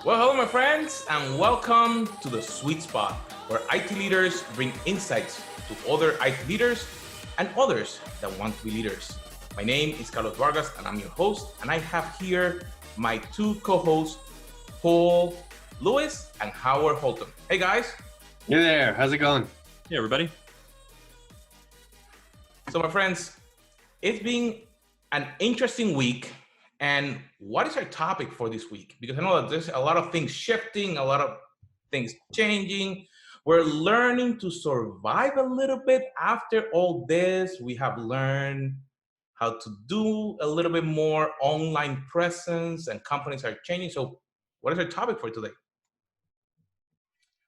Well, hello, my friends, and welcome to the Sweet Spot, where IT leaders bring insights to other IT leaders and others that want to be leaders. My name is Carlos Vargas, and I'm your host, and I have here my two co-hosts, Paul Lewis and Howard Holton. Hey, guys. Hey there, how's it going? Hey, everybody. So, my friends, it's been an interesting week. And what is our topic for this week? Because I know that there's a lot of things shifting, a lot of things changing. We're learning to survive a little bit after all this. We have learned how to do a little bit more online presence, and companies are changing. So, what is our topic for today?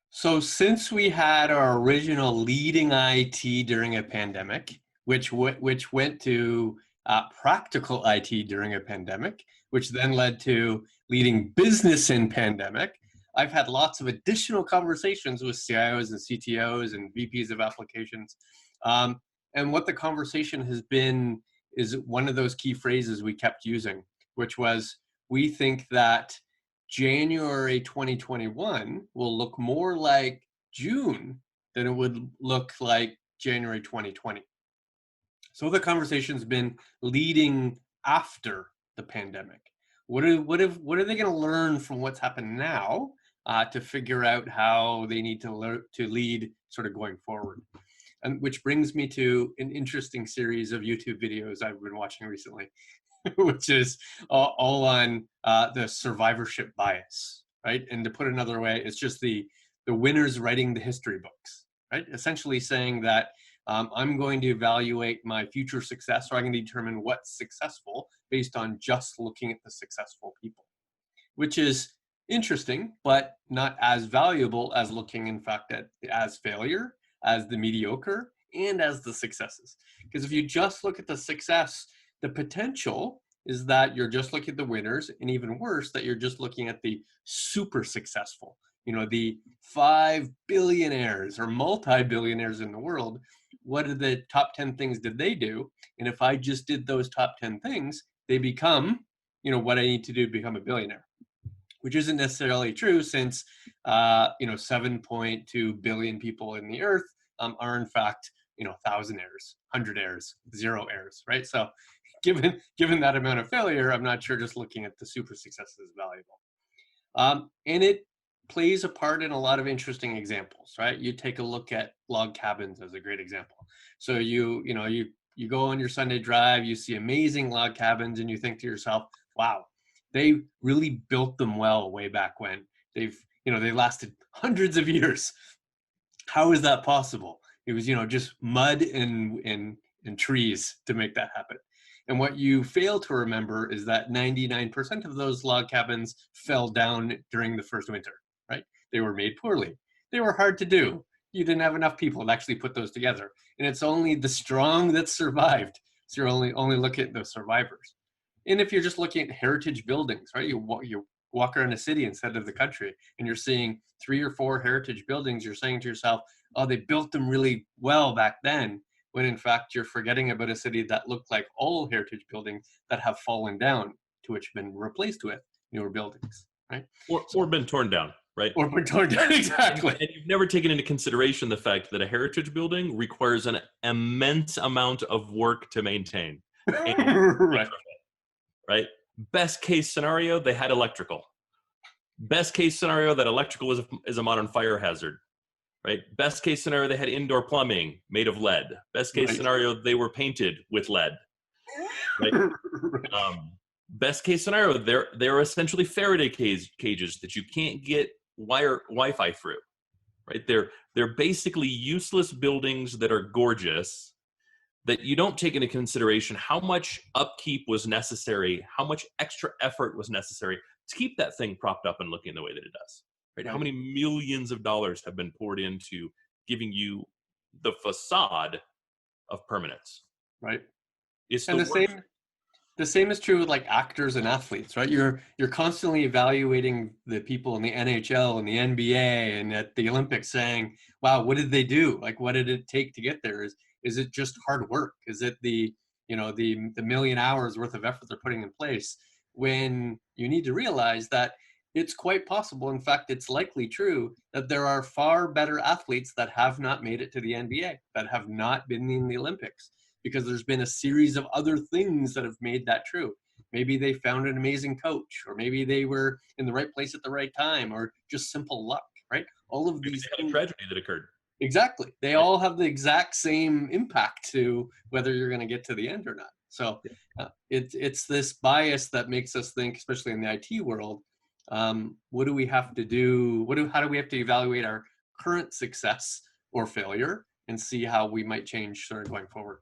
So since we had our original leading IT during a pandemic, which went to practical IT during a pandemic, which then led to leading business in pandemic, I've had lots of additional conversations with CIOs and CTOs and VPs of applications. And what the conversation has been is one of those key phrases we kept using, which was, we think that January 2021 will look more like June than it would look like January 2020. So the conversation's been leading after the pandemic. What are they going to learn from what's happened now to figure out how they need to lead sort of going forward? And which brings me to an interesting series of YouTube videos I've been watching recently, which is all on the survivorship bias, right? And to put it another way, it's just the winners writing the history books, right? Essentially saying that I'm going to evaluate my future success, or I'm going to determine what's successful based on just looking at the successful people, which is interesting, but not as valuable as looking, in fact, at as failure, as the mediocre, and as the successes. Because if you just look at the success, the potential is that you're just looking at the winners, and even worse, that you're just looking at the super successful, the 5 billionaires or multi-billionaires in the world. What are the top 10 things did they do? And if I just did those top 10 things, they become, what I need to do to become a billionaire, which isn't necessarily true, since 7.2 billion people in the earth are in fact 1,000 heirs, 100 heirs, 0 heirs, right? So given that amount of failure, I'm not sure just looking at the super success is valuable. And it plays a part in a lot of interesting examples, right? You take a look at log cabins as a great example. So you go on your Sunday drive, you see amazing log cabins, and you think to yourself, wow, they really built them well way back when. They lasted hundreds of years. How is that possible? It was, just mud and trees to make that happen. And what you fail to remember is that 99% of those log cabins fell down during the first winter, right? They were made poorly. They were hard to do. You didn't have enough people to actually put those together. And it's only the strong that survived. So you're only looking at the survivors. And if you're just looking at heritage buildings, right? You walk around a city instead of the country, and you're seeing 3 or 4 heritage buildings, you're saying to yourself, oh, they built them really well back then, when in fact you're forgetting about a city that looked like all heritage buildings that have fallen down, to which have been replaced with newer buildings, right? Or been torn down, right? Or been torn down, exactly. And you've never taken into consideration the fact that a heritage building requires an immense amount of work to maintain. Right? Best case scenario, they had electrical. Best case scenario, that electrical is a modern fire hazard. Right? Best case scenario, they had indoor plumbing made of lead. Best case scenario, they were painted with lead. Right? Best case scenario, they're essentially Faraday cages that you can't get Wi-Fi through. Right? They're basically useless buildings that are gorgeous, that you don't take into consideration how much upkeep was necessary, how much extra effort was necessary to keep that thing propped up and looking the way that it does. Right? How many millions of dollars have been poured into giving you the facade of permanence? Right. It's and the same is true with like actors and athletes, right? You're constantly evaluating the people in the NHL and the NBA and at the Olympics, saying, wow, what did they do? Like, what did it take to get there? Is it just hard work? Is it the million hours worth of effort they're putting in place? When you need to realize that it's quite possible, in fact, it's likely true, that there are far better athletes that have not made it to the NBA, that have not been in the Olympics, because there's been a series of other things that have made that true. Maybe they found an amazing coach, or maybe they were in the right place at the right time, or just simple luck, right? All of Maybe these they had a tragedy that occurred. Exactly. They all have the exact same impact to whether you're going to get to the end or not. So it's this bias that makes us think, especially in the IT world, what do we have to do? How do we have to evaluate our current success or failure and see how we might change sort of going forward?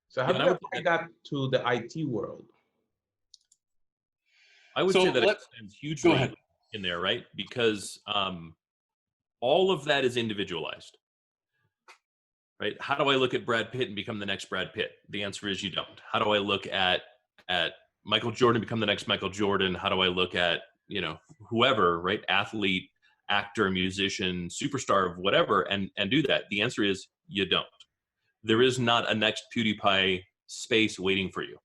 So how do you apply that to the IT world? I would say that it extends hugely in there, right? Because all of that is individualized, right? How do I look at Brad Pitt and become the next Brad Pitt? The answer is you don't. How do I look at Michael Jordan, become the next Michael Jordan? How do I look at, whoever, right? Athlete, actor, musician, superstar of whatever, and do that? The answer is you don't. There is not a next PewDiePie space waiting for you.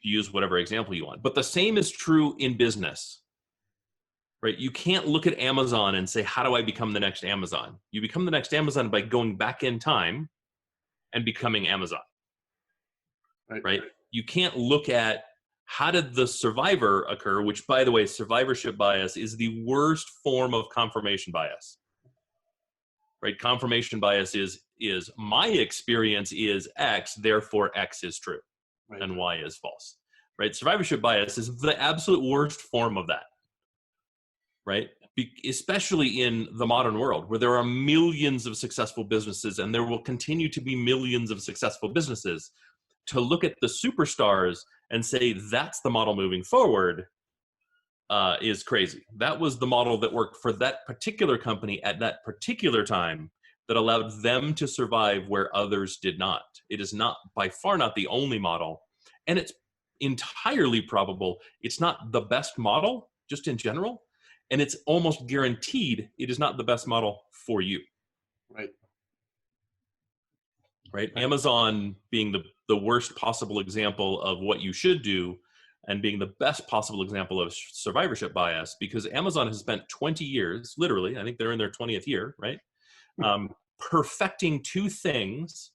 Use whatever example you want. But the same is true in business, right? You can't look at Amazon and say, how do I become the next Amazon? You become the next Amazon by going back in time and becoming Amazon, right? You can't look at how did the survivor occur, which, by the way, survivorship bias is the worst form of confirmation bias, right? Confirmation bias is my experience is X, therefore X is true. Right. And Y is false, right? Survivorship bias is the absolute worst form of that, right? Especially in the modern world where there are millions of successful businesses and there will continue to be millions of successful businesses. To look at the superstars and say that's the model moving forward is crazy. That was the model that worked for that particular company at that particular time that allowed them to survive where others did not. It is not, by far not the only model. And it's entirely probable it's not the best model, just in general. And it's almost guaranteed it is not the best model for you. Right? Amazon being the worst possible example of what you should do and being the best possible example of survivorship bias, because Amazon has spent 20 years, literally, I think they're in their 20th year, right? Perfecting two things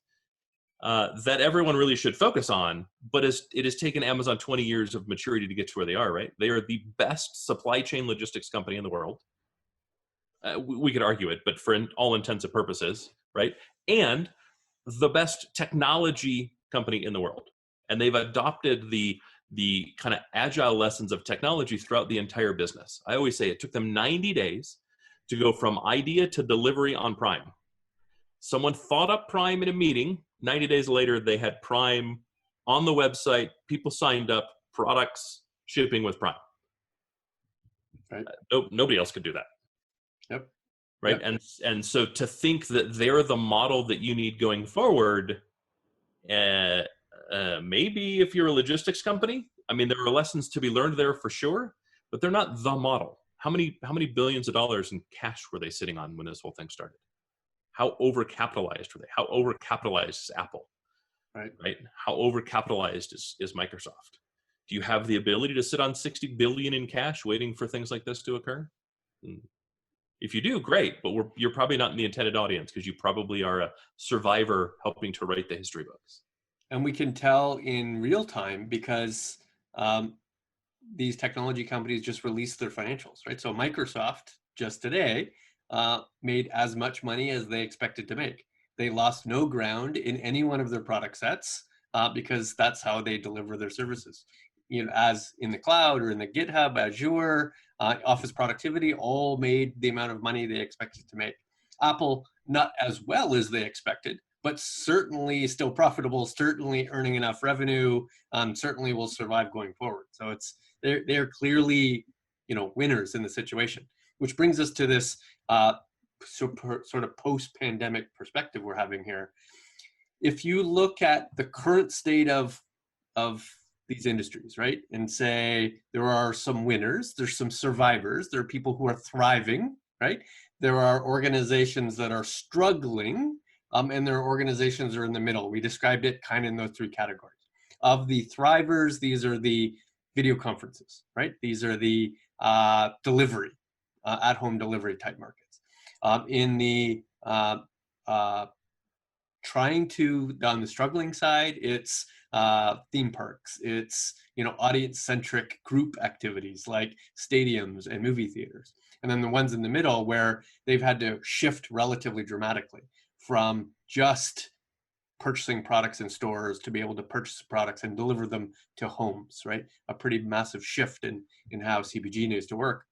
that everyone really should focus on, but it has taken Amazon 20 years of maturity to get to where they are, right? They are the best supply chain logistics company in the world. We could argue it, but for all intents and purposes, right? And the best technology company in the world. And they've adopted the kind of agile lessons of technology throughout the entire business. I always say it took them 90 days to go from idea to delivery on Prime. Someone thought up Prime in a meeting. 90 days later, they had Prime on the website. People signed up, products shipping with Prime. Right. Nobody else could do that. Yep. Right. Yep. And so to think that they're the model that you need going forward, maybe if you're a logistics company, I mean, there are lessons to be learned there for sure, but they're not the model. How many billions of dollars in cash were they sitting on when this whole thing started? How overcapitalized were they? How overcapitalized is Apple? Right? How overcapitalized is Microsoft? Do you have the ability to sit on 60 billion in cash waiting for things like this to occur? If you do, great, but you're probably not in the intended audience because you probably are a survivor helping to write the history books. And we can tell in real time because these technology companies just released their financials, right? So Microsoft just today made as much money as they expected to make. They lost no ground in any one of their product sets because that's how they deliver their services. As in the cloud or in the GitHub, Azure, Office productivity, all made the amount of money they expected to make. Apple, not as well as they expected, but certainly still profitable, certainly earning enough revenue, certainly will survive going forward. So they're clearly, winners in the situation, which brings us to this sort of post-pandemic perspective we're having here. If you look at the current state of these industries, right, and say there are some winners, there's some survivors, there are people who are thriving, right? There are organizations that are struggling, and there are organizations that are in the middle. We described it kind of in those three categories. Of the thrivers, these are the video conferences, right? These are the delivery, at-home delivery type markets. In the on the struggling side, it's theme parks, it's audience-centric group activities like stadiums and movie theaters. And then the ones in the middle where they've had to shift relatively dramatically from just purchasing products in stores to be able to purchase products and deliver them to homes, right? A pretty massive shift in how CPG needs to work.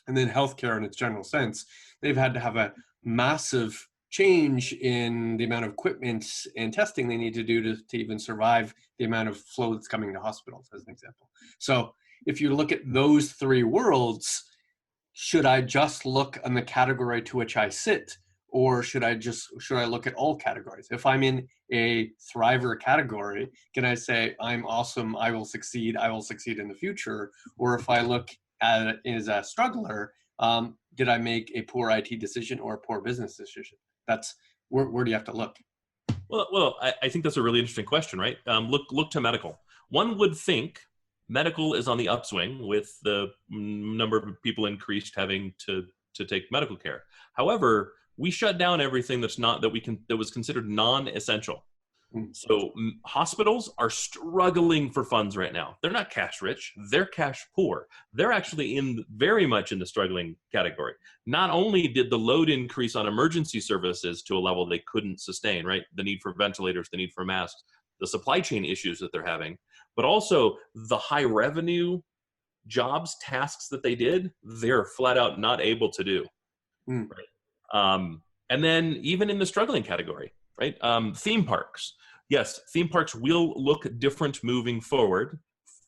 And then healthcare in its general sense, they've had to have a massive change in the amount of equipment and testing they need to do to even survive the amount of flow that's coming to hospitals, as an example. So if you look at those three worlds, should I just look on the category to which I sit, or should I look at all categories? If I'm in a thriver category, can I say, I'm awesome, I will succeed in the future? Or if I look at it as a struggler, did I make a poor IT decision or a poor business decision? That's where do you have to look? Well, I think that's a really interesting question, right? Look to medical. One would think medical is on the upswing with the number of people increased having to take medical care. However, we shut down everything that was considered non-essential. So hospitals are struggling for funds right now. They're not cash rich, they're cash poor. They're actually very much in the struggling category. Not only did the load increase on emergency services to a level they couldn't sustain, right? The need for ventilators, the need for masks, the supply chain issues that they're having, but also the high revenue jobs, tasks that they did, they're flat out not able to do. Right? And then even in the struggling category, right? Theme parks. Yes, theme parks will look different moving forward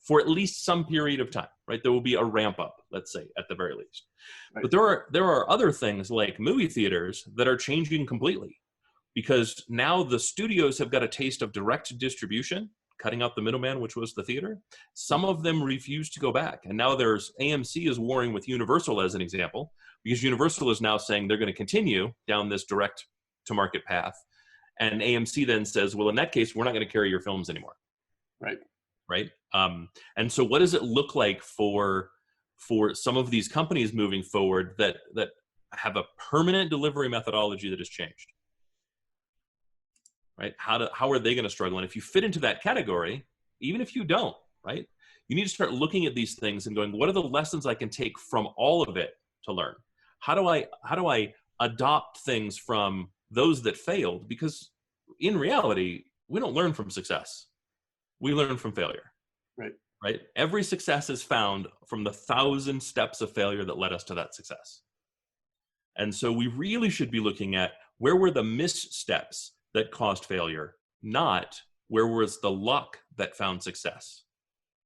for at least some period of time, right? There will be a ramp up, let's say, at the very least. Right. But there are other things like movie theaters that are changing completely, because now the studios have got a taste of direct distribution, cutting out the middleman, which was the theater. Some of them refuse to go back. And now AMC is warring with Universal as an example, because Universal is now saying they're going to continue down this direct to market path. And AMC then says, well, in that case, we're not going to carry your films anymore. Right. And so what does it look like for some of these companies moving forward that have a permanent delivery methodology that has changed? Right? How are they going to struggle? And if you fit into that category, even if you don't, right, you need to start looking at these things and going, what are the lessons I can take from all of it to learn? How do I adopt things from those that failed? Because in reality, we don't learn from success. We learn from failure. Right? Every success is found from the 1,000 steps of failure that led us to that success. And so we really should be looking at where were the missteps that caused failure, not where was the luck that found success.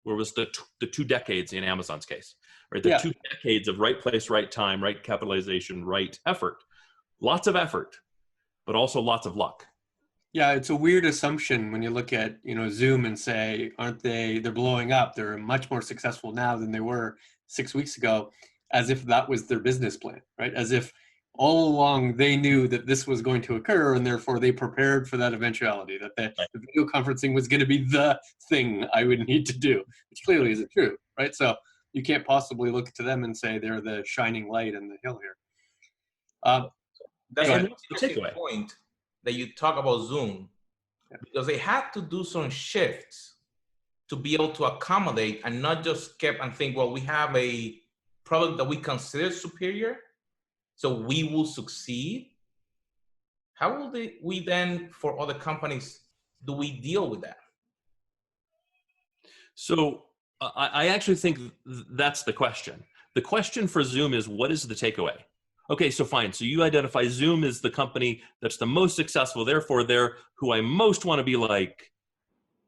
Where was the 2 decades in Amazon's case, right? The 2 decades of right place, right time, right capitalization, right effort. Lots of effort, but also lots of luck. Yeah, it's a weird assumption when you look at, Zoom and say, they're blowing up. They're much more successful now than they were 6 weeks ago, as if that was their business plan, right? As if all along they knew that this was going to occur, and therefore they prepared for that eventuality, that the video conferencing was going to be the thing I would need to do, which clearly isn't true, right? So you can't possibly look to them and say they're the shining light in the hill here. That's an interesting point that you talk about Zoom, because they had to do some shifts to be able to accommodate and not just keep and think, well, we have a product that we consider superior, so we will succeed. How will we then, for other companies, do we deal with that? So I actually think that's the question. The question for Zoom is, what is the takeaway? Okay, so fine. So you identify Zoom as the company that's the most successful. Therefore, they're who I most want to be like.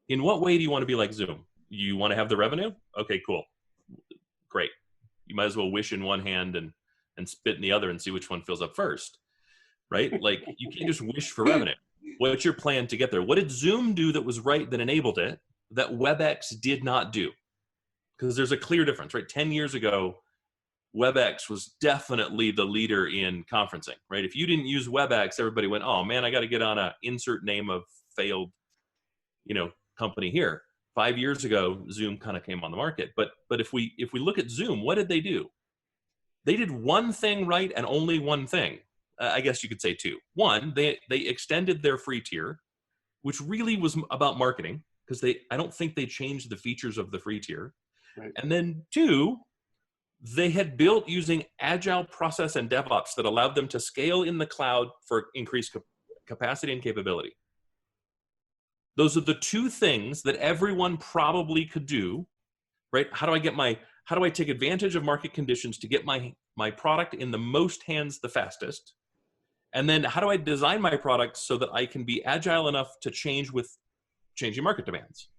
In what way do you want to be like Zoom? You want to have the revenue? Okay, cool. Great. You might as well wish in one hand and spit in the other and see which one fills up first, right? Like, you can't just wish for revenue. What's your plan to get there? What did Zoom do that was right, that enabled it, that WebEx did not do? Because there's a clear difference, right? 10 years ago, WebEx was definitely the leader in conferencing, right? If you didn't use WebEx, everybody went, oh man, I got to get on a insert name of failed, company here. 5 years ago, Zoom kind of came on the market. But if we look at Zoom, what did they do? They did one thing right and only one thing. I guess you could say two. One, they extended their free tier, which really was about marketing, because I don't think they changed the features of the free tier. Right. And then two, they had built using agile process and DevOps that allowed them to scale in the cloud for increased capacity and capability. Those are the two things that everyone probably could do, right? How do I take advantage of market conditions to get my product in the most hands the fastest? And then how do I design my product so that I can be agile enough to change with changing market demands?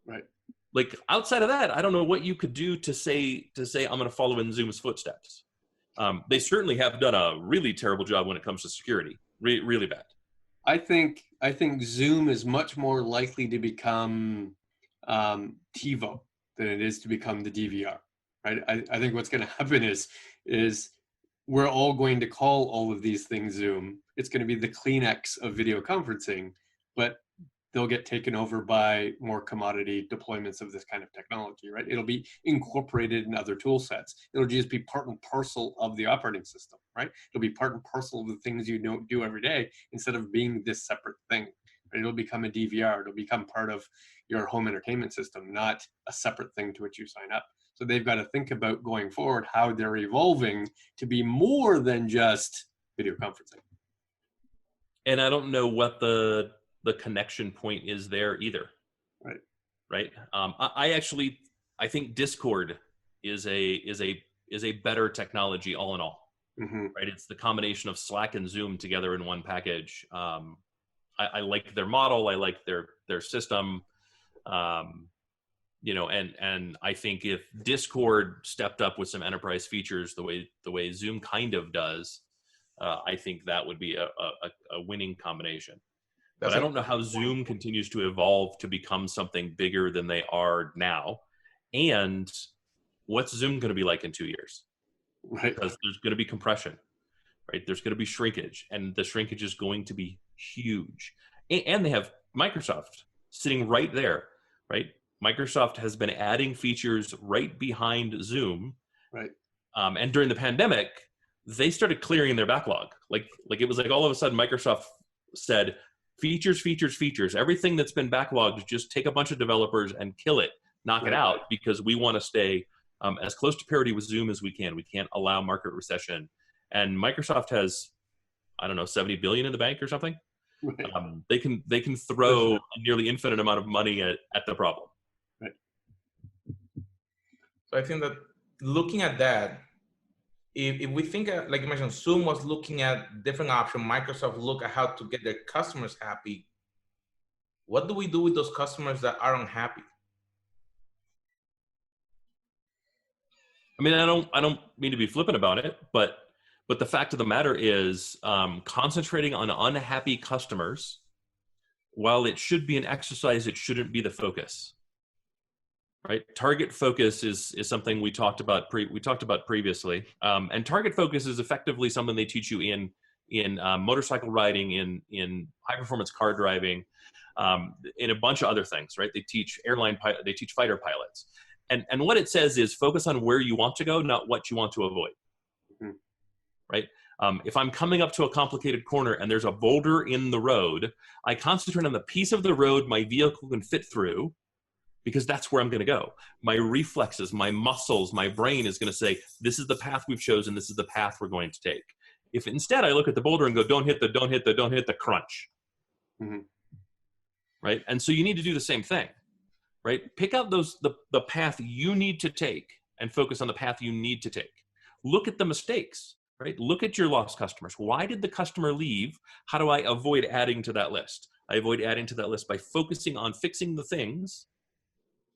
Right. Like outside of that, I don't know what you could do to say I'm going to follow in Zoom's footsteps. They certainly have done a really terrible job when it comes to security, really bad. I think Zoom is much more likely to become TiVo than it is to become the DVR, right? I think what's going to happen is we're all going to call all of these things Zoom. It's going to be the Kleenex of video conferencing, but they'll get taken over by more commodity deployments of this kind of technology, right? It'll be incorporated in other tool sets. It'll just be part and parcel of the operating system, right? It'll be part and parcel of the things you don't do every day instead of being this separate thing. Right? It'll become a DVR. It'll become part of your home entertainment system, not a separate thing to which you sign up. So they've got to think about going forward how they're evolving to be more than just video conferencing. And I don't know what the connection point is there either. Right. I think Discord is a better technology all in all. Mm-hmm. Right. It's the combination of Slack and Zoom together in one package. I like their model. I like their system. And I think if Discord stepped up with some enterprise features the way Zoom kind of does, I think that would be a winning combination. But I don't know how Zoom continues to evolve to become something bigger than they are now. And what's Zoom going to be like in 2 years? Right. Because there's going to be compression, right? There's going to be shrinkage, and the shrinkage is going to be huge. And they have Microsoft sitting right there, right? Microsoft has been adding features right behind Zoom. Right. And during the pandemic, they started clearing their backlog. Like it was like all of a sudden Microsoft said, features, everything that's been backlogged, just take a bunch of developers and kill it, knock it out, because we want to stay as close to parity with Zoom as we can. We can't allow market recession. And Microsoft has, I don't know, 70 billion in the bank or something. Right. They can throw a nearly infinite amount of money at the problem. Right. So I think that looking at that, if we think, like you mentioned, Zoom was looking at different options, Microsoft look at how to get their customers happy. What do we do with those customers that are unhappy? I mean, I don't mean to be flippant about it, but the fact of the matter is, concentrating on unhappy customers, while it should be an exercise, it shouldn't be the focus. Right, target focus is something we talked about previously, and target focus is effectively something they teach you in motorcycle riding, in high performance car driving, in a bunch of other things. Right, they teach they teach fighter pilots, and what it says is focus on where you want to go, not what you want to avoid. Mm-hmm. Right. If I'm coming up to a complicated corner and there's a boulder in the road, I concentrate on the piece of the road my vehicle can fit through, because that's where I'm going to go. My reflexes, my muscles, my brain is going to say, this is the path we've chosen. This is the path we're going to take. If instead I look at the boulder and go, don't hit the crunch. Mm-hmm. Right. And so you need to do the same thing, right? Pick out the path you need to take and focus on the path you need to take. Look at the mistakes, right? Look at your lost customers. Why did the customer leave? How do I avoid adding to that list? I avoid adding to that list by focusing on fixing the things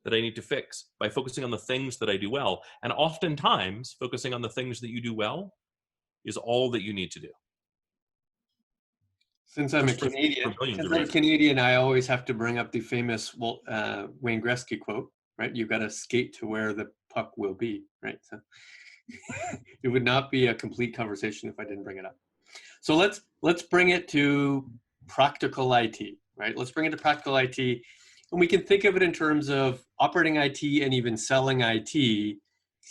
that I need to fix, by focusing on the things that I do well. And oftentimes, focusing on the things that you do well is all that you need to do. Since I'm a Canadian, I always have to bring up the famous Wayne Gretzky quote, right? You've got to skate to where the puck will be, right? So it would not be a complete conversation if I didn't bring it up. So let's bring it to practical IT, right? Let's bring it to practical IT. And we can think of it in terms of operating IT and even selling IT,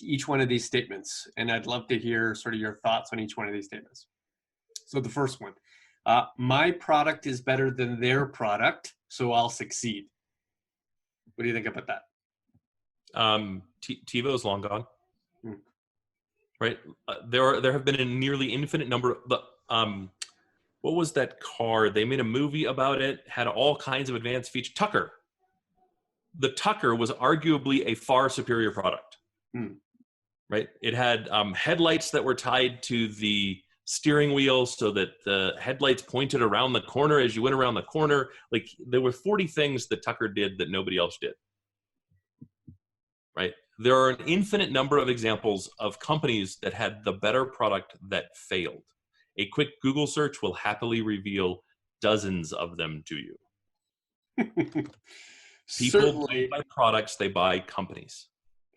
each one of these statements. And I'd love to hear sort of your thoughts on each one of these statements. So the first one, my product is better than their product, so I'll succeed. What do you think about that? TiVo's long gone. Right? There have been a nearly infinite number of what was that car? They made a movie about it, had all kinds of advanced features. Tucker. The Tucker was arguably a far superior product. Right? It had headlights that were tied to the steering wheel so that the headlights pointed around the corner as you went around the corner. Like, there were 40 things that Tucker did that nobody else did. Right? There are an infinite number of examples of companies that had the better product that failed. A quick Google search will happily reveal dozens of them to you. People don't buy products, they buy companies.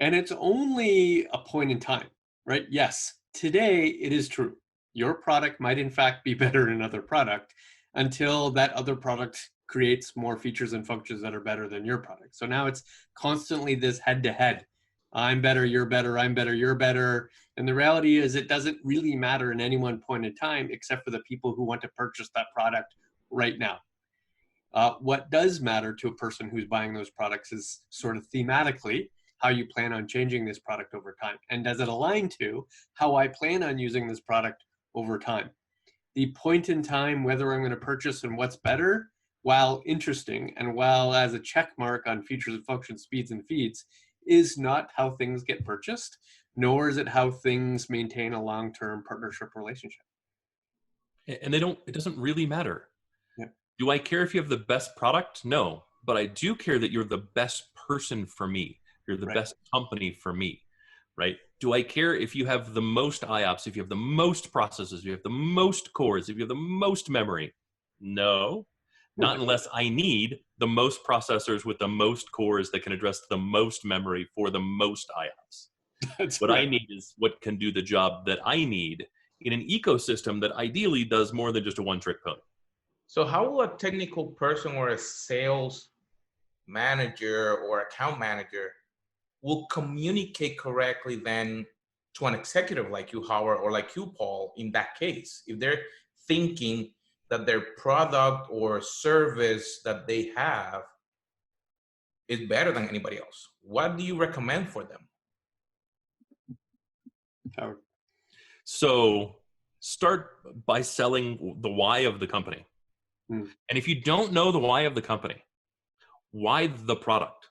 And it's only a point in time, right? Yes, today it is true. Your product might in fact be better than another product until that other product creates more features and functions that are better than your product. So now it's constantly this head-to-head. I'm better, you're better, I'm better, you're better. And the reality is it doesn't really matter in any one point in time except for the people who want to purchase that product right now. What does matter to a person who's buying those products is sort of thematically how you plan on changing this product over time. And does it align to how I plan on using this product over time? The point in time, whether I'm going to purchase and what's better, while interesting and while as a check mark on features and functions, speeds and feeds, is not how things get purchased, nor is it how things maintain a long-term partnership relationship. And it doesn't really matter. Yeah. Do I care if you have the best product? No, but I do care that you're the best person for me. You're the best company for me, right? Do I care if you have the most IOPS, if you have the most processors, if you have the most cores, if you have the most memory? No, not unless I need the most processors with the most cores that can address the most memory for the most IOPS. What I need is what can do the job that I need in an ecosystem that ideally does more than just a one-trick pony. So how will a technical person or a sales manager or account manager will communicate correctly then to an executive like you, Howard, or like you, Paul, in that case? If they're thinking that their product or service that they have is better than anybody else, what do you recommend for them? Howard. So start by selling the why of the company. And if you don't know the why of the company, why the product?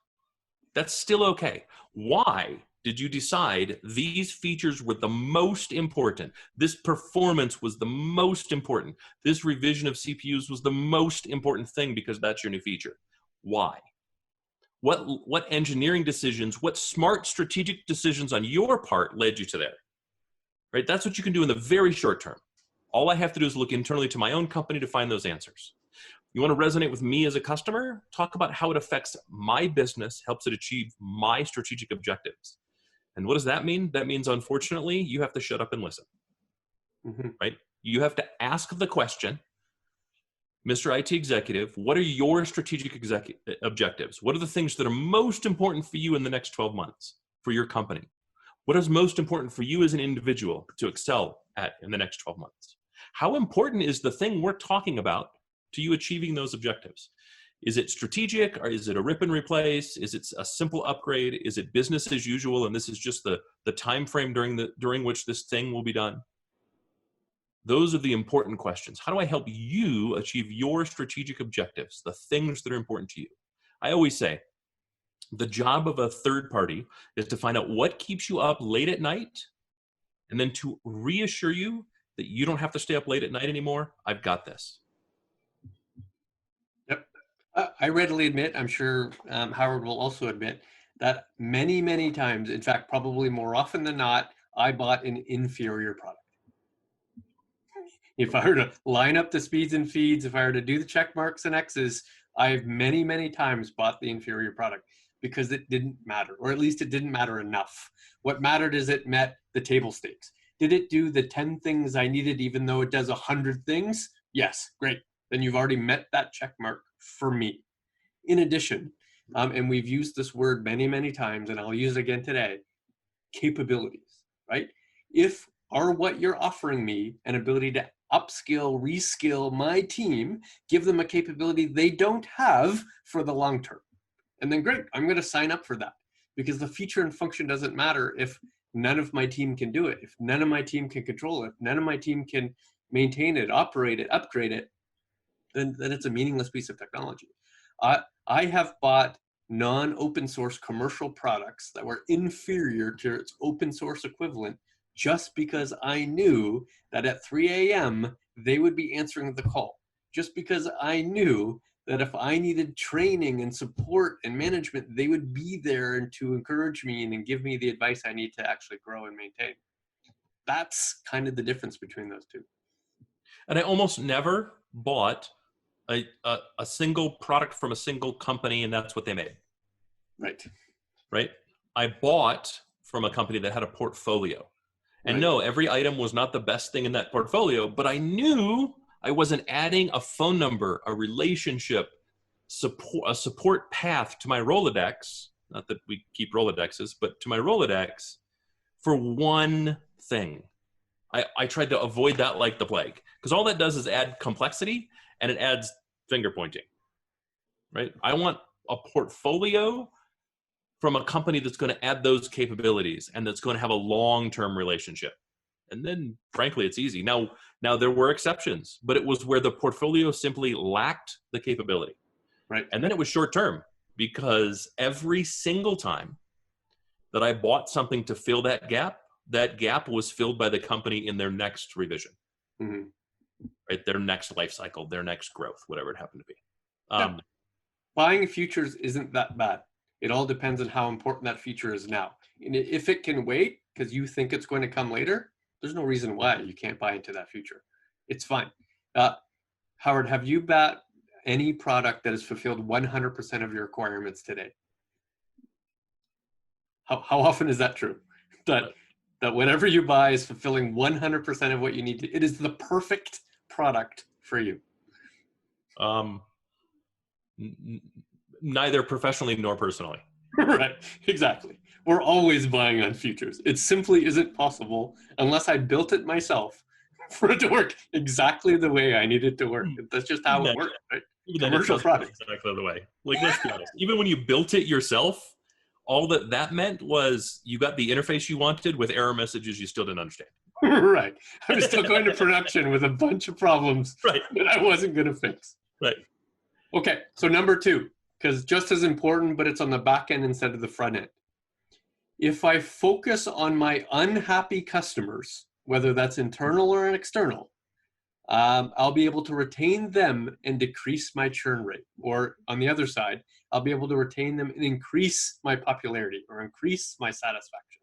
That's still okay. Why did you decide these features were the most important? This performance was the most important. This revision of CPUs was the most important thing because that's your new feature. Why? What engineering decisions, what smart strategic decisions on your part led you to there? Right? That's what you can do in the very short term. All I have to do is look internally to my own company to find those answers. You want to resonate with me as a customer? Talk about how it affects my business, helps it achieve my strategic objectives. And what does that mean? That means, unfortunately, you have to shut up and listen. Right? You have to ask the question, Mr. IT executive, what are your strategic objectives? What are the things that are most important for you in the next 12 months for your company? What is most important for you as an individual to excel at in the next 12 months? How important is the thing we're talking about to you achieving those objectives? Is it strategic, or is it a rip and replace? Is it a simple upgrade? Is it business as usual, and this is just the time frame during which this thing will be done? Those are the important questions. How do I help you achieve your strategic objectives, the things that are important to you? I always say, the job of a third party is to find out what keeps you up late at night, and then to reassure you that you don't have to stay up late at night anymore. I've got this. Yep. I readily admit, I'm sure Howard will also admit, that many, many times, in fact, probably more often than not, I bought an inferior product. If I were to line up the speeds and feeds, if I were to do the check marks and X's, I've many, many times bought the inferior product because it didn't matter, or at least it didn't matter enough. What mattered is it met the table stakes. Did it do the 10 things I needed even though it does 100 things? Yes, great. Then you've already met that check mark for me. In addition, and we've used this word many, many times, and I'll use it again today, capabilities, right? If are what you're offering me an ability to upskill, reskill my team, give them a capability they don't have for the long term. And then great, I'm going to sign up for that, because the feature and function doesn't matter if none of my team can do it, if none of my team can control it, if none of my team can maintain it, operate it, upgrade it, then it's a meaningless piece of technology. I have bought non-open source commercial products that were inferior to its open source equivalent just because I knew that at 3 a.m. they would be answering the call. Just because I knew that if I needed training and support and management, they would be there and to encourage me and give me the advice I need to actually grow and maintain. That's kind of the difference between those two. And I almost never bought a single product from a single company, and that's what they made. Right. Right. I bought from a company that had a portfolio. And Right. no, every item was not the best thing in that portfolio, but I knew I wasn't adding a phone number, a relationship, a support path to my Rolodex. Not that we keep Rolodexes, but to my Rolodex for one thing. I tried to avoid that like the plague, because all that does is add complexity and it adds finger pointing, right? I want a portfolio from a company that's going to add those capabilities and that's going to have a long-term relationship. And then, frankly, it's easy. Now there were exceptions, but it was where the portfolio simply lacked the capability. Right. And then it was short-term, because every single time that I bought something to fill that gap was filled by the company in their next revision, Mm-hmm. right? Their next life cycle, their next growth, whatever it happened to be. Yeah. Buying futures isn't that bad. It all depends on how important that feature is now. And if it can wait because you think it's going to come later, there's no reason why you can't buy into that future. It's fine. Howard, have you bought any product that has fulfilled 100% of your requirements today? How often is that true? That whatever you buy is fulfilling 100% of what you need to, it is the perfect product for you. Neither professionally nor personally. Right, exactly. We're always buying on futures. It simply isn't possible unless I built it myself for it to work exactly the way I need it to work. That's just how it works, right? Even Commercial product. Exactly the way. Like, let's be honest. Even when you built it yourself, all that meant was you got the interface you wanted with error messages you still didn't understand. Right. I was still going to production with a bunch of problems right. that I wasn't going to fix. Right. Okay, so number 2, because just as important, but it's on the back end instead of the front end. If I focus on my unhappy customers, whether that's internal or external, I'll be able to retain them and decrease my churn rate. Or on the other side, I'll be able to retain them and increase my popularity or increase my satisfaction.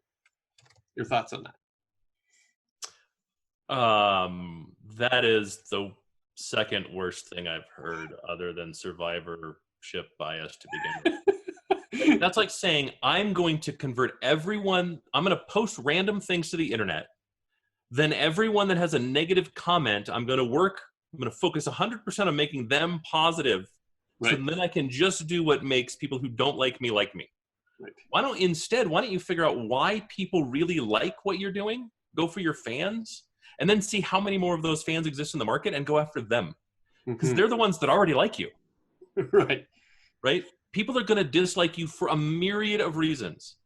Your thoughts on that? That is the second worst thing I've heard, other than survivorship bias to begin with. That's like saying, I'm going to convert everyone, I'm going to post random things to the internet. Then everyone that has a negative comment, I'm going to focus 100% on making them positive. Right. So then I can just do what makes people who don't like me like me. Right. Why don't you figure out why people really like what you're doing? Go for your fans, and then see how many more of those fans exist in the market and go after them. Because they're the ones that already like you. Right. Right? People are going to dislike you for a myriad of reasons.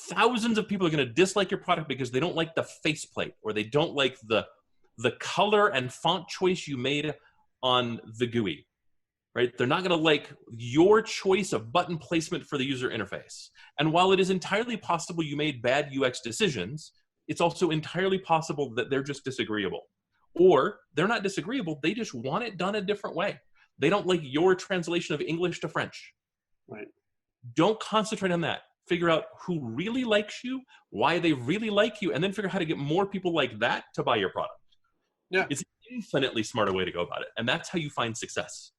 Thousands of people are going to dislike your product because they don't like the faceplate, or they don't like the color and font choice you made on the GUI, right? They're not going to like your choice of button placement for the user interface. And while it is entirely possible you made bad UX decisions, it's also entirely possible that they're just disagreeable. Or they're not disagreeable, they just want it done a different way. They don't like your translation of English to French. Right. Don't concentrate on that. Figure out who really likes you, why they really like you, and then figure out how to get more people like that to buy your product. Yeah. It's an infinitely smarter way to go about it. And that's how you find success.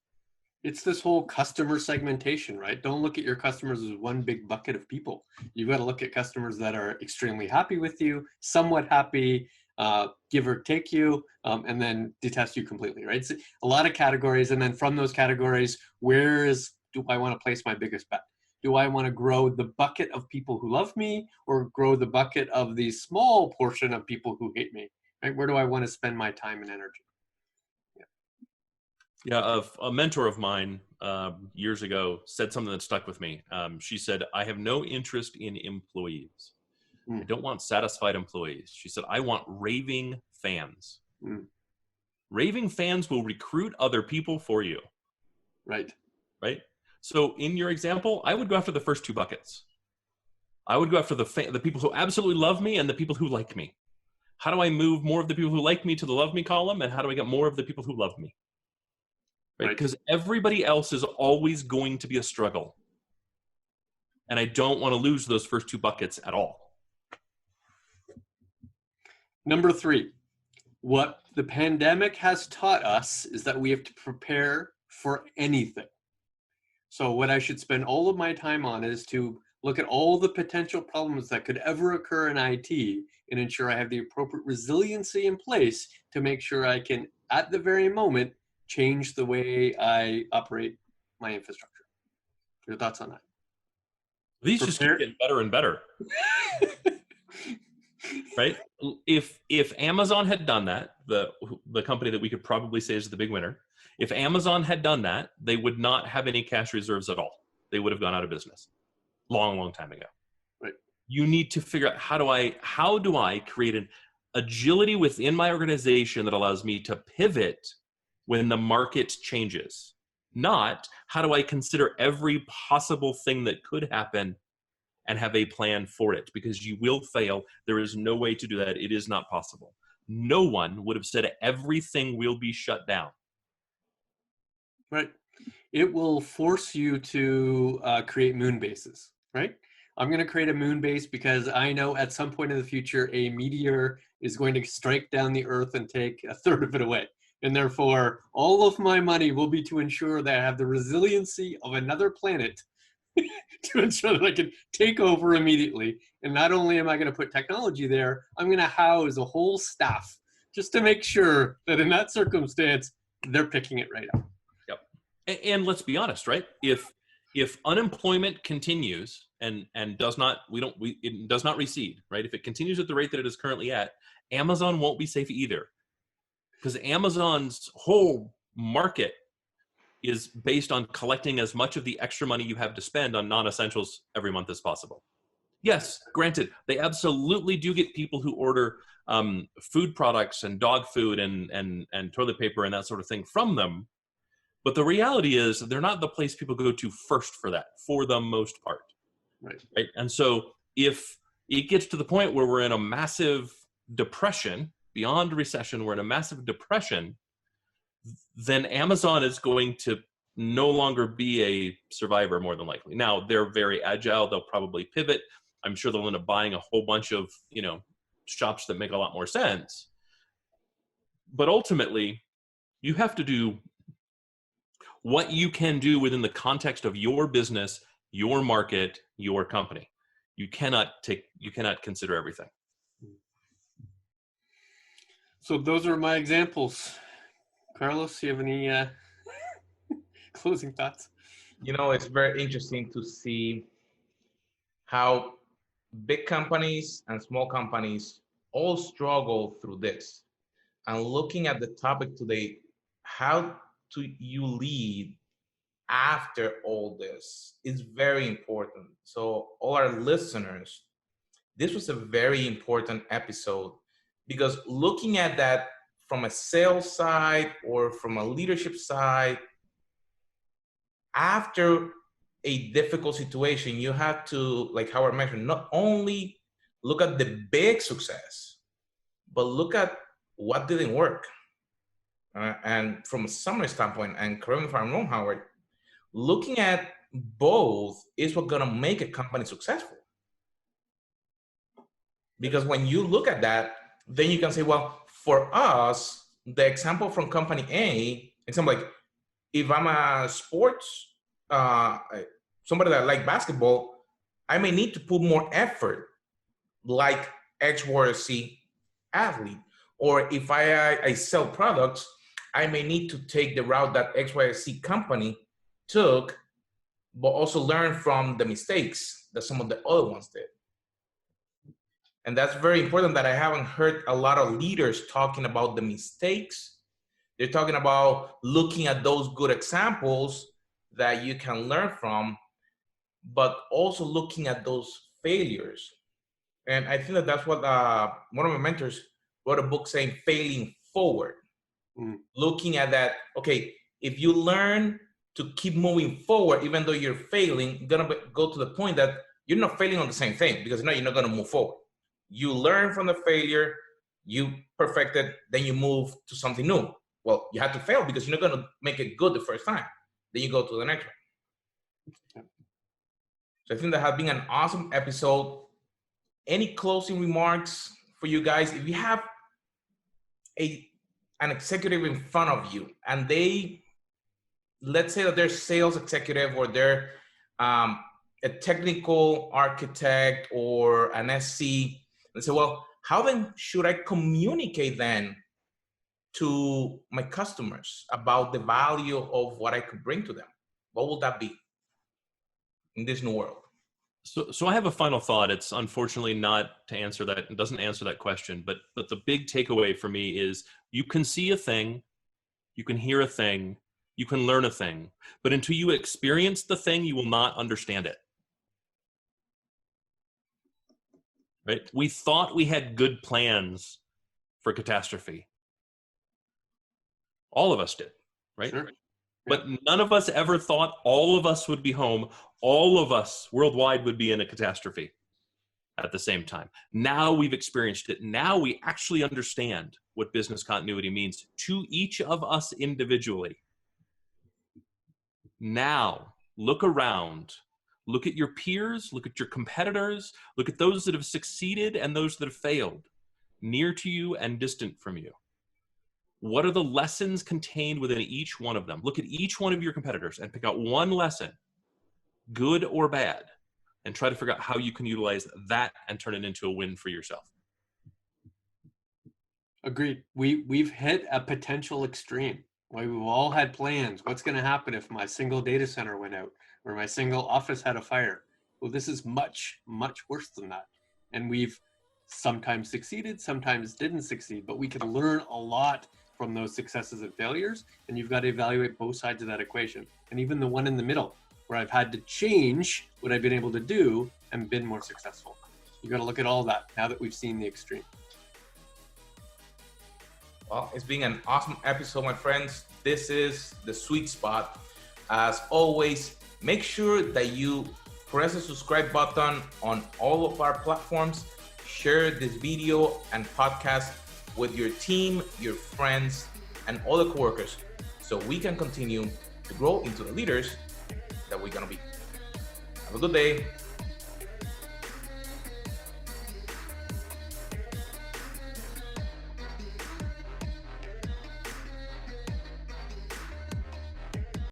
It's this whole customer segmentation, right? Don't look at your customers as one big bucket of people. You've got to look at customers that are extremely happy with you, somewhat happy, give or take you, and then detest you completely, right? It's a lot of categories, and then from those categories, do I want to place my biggest bet? Do I want to grow the bucket of people who love me, or grow the bucket of the small portion of people who hate me? Right? Where do I want to spend my time and energy? Yeah, a mentor of mine years ago said something that stuck with me. She said, "I have no interest in employees. I don't want satisfied employees." She said, "I want raving fans. Raving fans will recruit other people for you." Right. Right? So in your example, I would go after the first two buckets. I would go after the people who absolutely love me and the people who like me. How do I move more of the people who like me to the love me column, and how do I get more of the people who love me? Right? Because everybody else is always going to be a struggle. And I don't want to lose those first two buckets at all. Number 3, what the pandemic has taught us is that we have to prepare for anything. So what I should spend all of my time on is to look at all the potential problems that could ever occur in IT and ensure I have the appropriate resiliency in place to make sure I can, at the very moment, change the way I operate my infrastructure. Your thoughts on that? These just keep getting better and better. Right? If Amazon had done that, the company that we could probably say is the big winner, if Amazon had done that, they would not have any cash reserves at all. They would have gone out of business long time ago. Right. You need to figure out how do I create an agility within my organization that allows me to pivot when the market changes. Not how do I consider every possible thing that could happen and have a plan for it, because you will fail. There is no way to do that. It is not possible. No one would have said everything will be shut down. Right. It will force you to create moon bases, right? I'm going to create a moon base because I know at some point in the future, a meteor is going to strike down the Earth and take a third of it away. And therefore, all of my money will be to ensure that I have the resiliency of another planet to ensure that I can take over immediately. And not only am I going to put technology there, I'm going to house a whole staff just to make sure that in that circumstance, they're picking it right up. Yep. And let's be honest, right? If unemployment continues and does not recede, right? If it continues at the rate that it is currently at, Amazon won't be safe either, because Amazon's whole market is based on collecting as much of the extra money you have to spend on non-essentials every month as possible. Yes, granted, they absolutely do get people who order food products and dog food and toilet paper and that sort of thing from them. But the reality is they're not the place people go to first for that, for the most part. Right? And so if it gets to the point where we're in a massive depression, beyond recession, we're in a massive depression, then Amazon is going to no longer be a survivor, more than likely. Now, they're very agile. They'll probably pivot. I'm sure they'll end up buying a whole bunch of, shops that make a lot more sense. But ultimately, you have to do what you can do within the context of your business, your market, your company. You cannot consider everything. So those are my examples. Carlos, do you have any closing thoughts? It's very interesting to see how big companies and small companies all struggle through this. And looking at the topic today, how do you lead after all this is very important. So all our listeners, this was a very important episode, because looking at that from a sales side or from a leadership side, after a difficult situation, you have to, like Howard mentioned, not only look at the big success, but look at what didn't work. And from a summary standpoint, and correct me if I'm wrong, Howard, looking at both is what's gonna make a company successful. Because when you look at that, then you can say, well, for us, the example from company A, example like if I'm a sports, somebody that like basketball, I may need to put more effort like X, Y, or Z. athlete. Or if I sell products, I may need to take the route that XYZ company took, but also learn from the mistakes that some of the other ones did. And that's very important that I haven't heard a lot of leaders talking about the mistakes. They're talking about looking at those good examples that you can learn from, but also looking at those failures. And I think that that's what one of my mentors wrote a book saying, failing forward. Looking at that, okay, if you learn to keep moving forward, even though you're failing, you're gonna go to the point that you're not failing on the same thing, because now you're not gonna move forward. You learn from the failure, you perfect it, then you move to something new. Well, you had to fail because you're not gonna make it good the first time. Then you go to the next one. So I think that has been an awesome episode. Any closing remarks for you guys? If you have an executive in front of you and let's say that they're sales executive or they're a technical architect or an SC, and say, well, how then should I communicate then to my customers about the value of what I could bring to them? What would that be in this new world? So I have a final thought. It's unfortunately not to answer that. It doesn't answer that question. But the big takeaway for me is you can see a thing, you can hear a thing, you can learn a thing. But until you experience the thing, you will not understand it. Right? We thought we had good plans for catastrophe. All of us did, right? Sure. But none of us ever thought all of us would be home. All of us worldwide would be in a catastrophe at the same time. Now we've experienced it. Now we actually understand what business continuity means to each of us individually. Now, look around. Look at your peers, look at your competitors, look at those that have succeeded and those that have failed, near to you and distant from you. What are the lessons contained within each one of them? Look at each one of your competitors and pick out one lesson, good or bad, and try to figure out how you can utilize that and turn it into a win for yourself. Agreed. We've hit a potential extreme. We've all had plans. What's going to happen if my single data center went out or my single office had a fire? Well, this is much, much worse than that. And we've sometimes succeeded, sometimes didn't succeed, but we can learn a lot from those successes and failures. And you've got to evaluate both sides of that equation. And even the one in the middle, where I've had to change what I've been able to do and been more successful. You've got to look at all that now that we've seen the extreme. Well, it's been an awesome episode, my friends. This is the sweet spot. As always, make sure that you press the subscribe button on all of our platforms. Share this video and podcast with your team, your friends, and all the coworkers so we can continue to grow into the leaders that we're going to be. Have a good day.